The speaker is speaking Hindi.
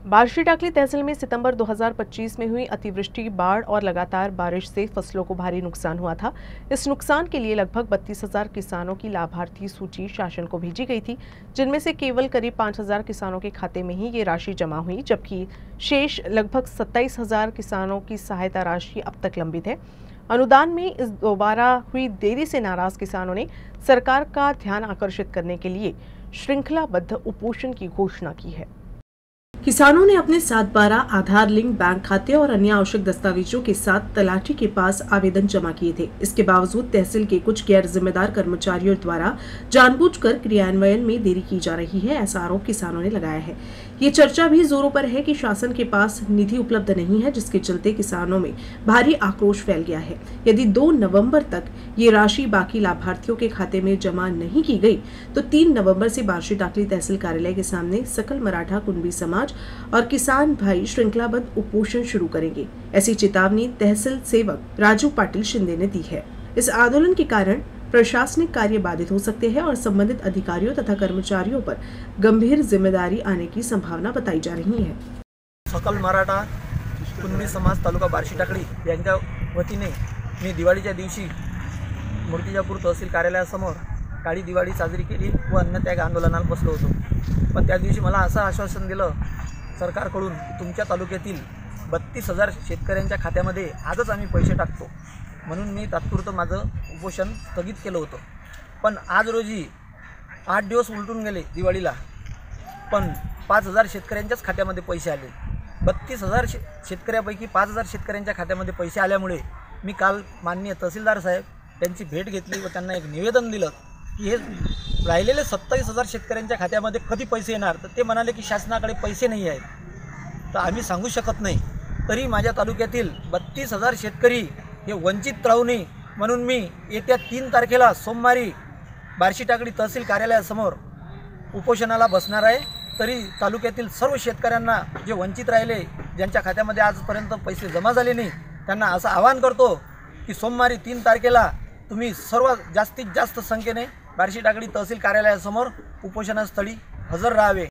बार्शी टाकली तहसील में सितंबर 2025 में हुई अतिवृष्टि, बाढ़ और लगातार बारिश से फसलों को भारी नुकसान हुआ था। इस नुकसान के लिए लगभग 32,000 किसानों की लाभार्थी सूची शासन को भेजी गई थी, जिनमें से केवल करीब 5,000 किसानों के खाते में ही ये राशि जमा हुई, जबकि शेष लगभग 27,000 किसानों की सहायता राशि अब तक लंबित है। अनुदान में इस दोबारा हुई देरी से नाराज किसानों ने सरकार का ध्यान आकर्षित करने के लिए श्रृंखलाबद्ध उपोषण की घोषणा की है। किसानों ने अपने 7/12 आधार लिंक बैंक खाते और अन्य आवश्यक दस्तावेजों के साथ तलाठी के पास आवेदन जमा किए थे। इसके बावजूद तहसील के कुछ गैर जिम्मेदार कर्मचारियों द्वारा जानबूझकर क्रियान्वयन में देरी की जा रही है, ऐसा आरोप किसानों ने लगाया है। ये चर्चा भी जोरों पर है कि शासन के पास निधि उपलब्ध नहीं है, जिसके चलते किसानों में भारी आक्रोश फैल गया है। यदि 2 नवंबर तक ये राशि बाकी लाभार्थियों के खाते में जमा नहीं की गई तो 3 नवंबर से बार्शी टाकली तहसील कार्यालय के सामने सकल मराठा कुणबी समाज और किसान भाई श्रृंखलाबद्ध उपोषण शुरू करेंगे। ऐसी चेतावनी तहसील सेवक राजू पाटिल शिंदे ने दी है। इस आंदोलन के कारण प्रशासनिक कार्य बाधित हो सकते हैं और संबंधित अधिकारियों तथा कर्मचारियों पर गंभीर जिम्मेदारी आने की संभावना बताई जा रही है। सकल मराठा कुणबी समाज तालुका बार्शी टाकळी यांच्या वतीने मी दिवाळीच्या दिवशी मूर्तिजापूर तहसील कार्यालयासमोर काळी दिवाळी साजरी केली व अन्नत्याग आंदोलनाला बसलो होतो। पण त्या दिवशी मला असं आश्वासन दिलं सरकारकडून की तुमच्या तालुक्यातील 32,000 शेतकऱ्यांच्या खात्यामध्ये आजच आम्ही पैसे टाकतो, म्हणून मी तात्पुरतं माझं उपोषण स्थगित केलं होतं। पण आज रोजी 8 दिवस उलटून गेले दिवाळीला, पण 5,000 शेतकऱ्यांच्याच खात्यामध्ये पैसे आले। 32,000 शेतकऱ्यापैकी 5,000 शेतकऱ्यांच्या खात्यामध्ये पैसे आल्यामुळे मी काल माननीय तहसीलदार साहेब यांची भेट घेतली व त्यांना एक निवेदन दिलं की हे राहिलेले 27,000 शेतकऱ्यांच्या खात्यामध्ये कधी पैसे येणार, तर ते म्हणाले की शासनाकडे पैसे नाही आहेत, तर आम्ही सांगू शकत नाही। तरी माझ्या तालुक्यातील 32,000 शेतकरी हे वंचित राहू नये म्हणून मी येत्या 3 तारखेला सोमवारी बार्शी टाकळी तहसील कार्यालयासमोर उपोषणाला बसणार आहे। तरी तालुक्यातील सर्व शेतकऱ्यांना जे वंचित राहिले, ज्यांच्या खात्यामध्ये आजपर्यंत पैसे जमा झाले नाही, त्यांना असं आवाहन करतो की सोमवारी 3 तारखेला तुम्ही सर्व जास्तीत जास्त संख्येने बार्शी टाकळी तहसील कार्यालयासमोर उपोषणस्थळी हजर राहावे।